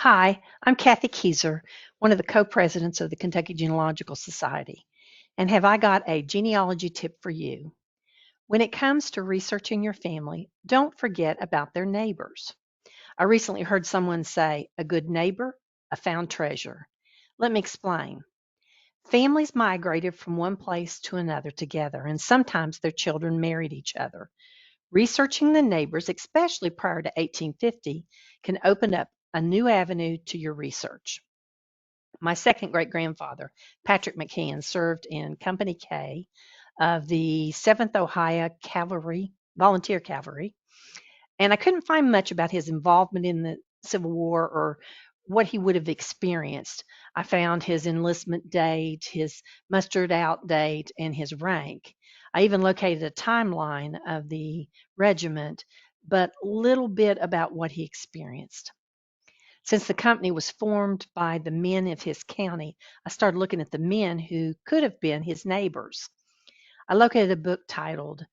Hi, I'm Kathy Keyser, one of the co-presidents of the Kentucky Genealogical Society. And have I got a genealogy tip for you? When it comes to researching your family, don't forget about their neighbors. I recently heard someone say, a good neighbor, a found treasure. Let me explain. Families migrated from one place to another together, and sometimes their children married each other. Researching the neighbors, especially prior to 1850, can open up a new avenue to your research. My second great grandfather, Patrick McCann, served in Company K of the 7th Ohio Cavalry, Volunteer Cavalry, and I couldn't find much about his involvement in the Civil War or what he would have experienced. I found his enlistment date, his mustered out date, and his rank. I even located a timeline of the regiment, but little bit about what he experienced. Since the company was formed by the men of his county, I started looking at the men who could have been his neighbors. I located a book titled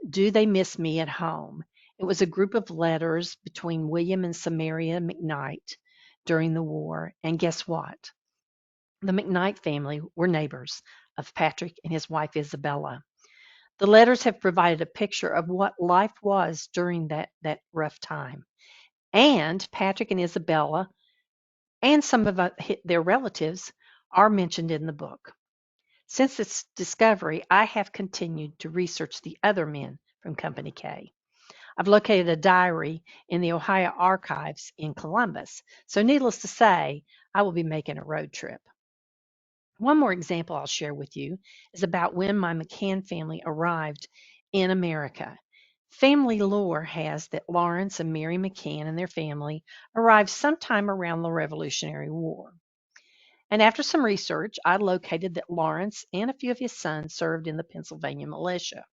Do They Miss Me at Home? It was a group of letters between William and Samaria McKnight during the war. And guess what? The McKnight family were neighbors of Patrick and his wife Isabella. The letters have provided a picture of what life was during that rough time. And Patrick and Isabella and some of their relatives are mentioned in the book. Since its discovery, I have continued to research the other men from Company K. I've located a diary in the Ohio Archives in Columbus, so needless to say, I will be making a road trip. One more example I'll share with you is about when my McCann family arrived in America. Family lore has that Lawrence and Mary McCann and their family arrived sometime around the Revolutionary War. And after some research, I located that Lawrence and a few of his sons served in the Pennsylvania militia.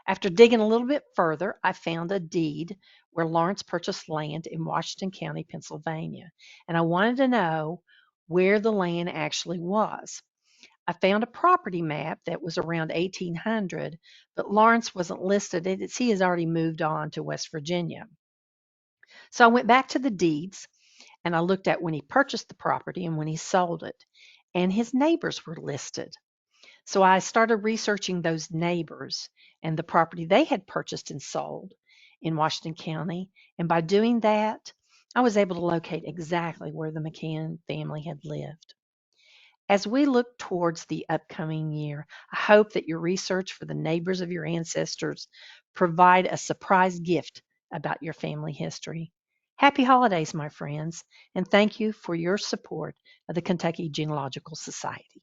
After digging a little bit further, I found a deed where Lawrence purchased land in Washington County, Pennsylvania, and I wanted to know where the land actually was. I found a property map that was around 1800, but Lawrence wasn't listed as he has already moved on to West Virginia. So I went back to the deeds and I looked at when he purchased the property and when he sold it, and his neighbors were listed. So I started researching those neighbors and the property they had purchased and sold in Washington County. And by doing that, I was able to locate exactly where the McCann family had lived. As we look towards the upcoming year, I hope that your research for the neighbors of your ancestors provide a surprise gift about your family history. Happy holidays, my friends, and thank you for your support of the Kentucky Genealogical Society.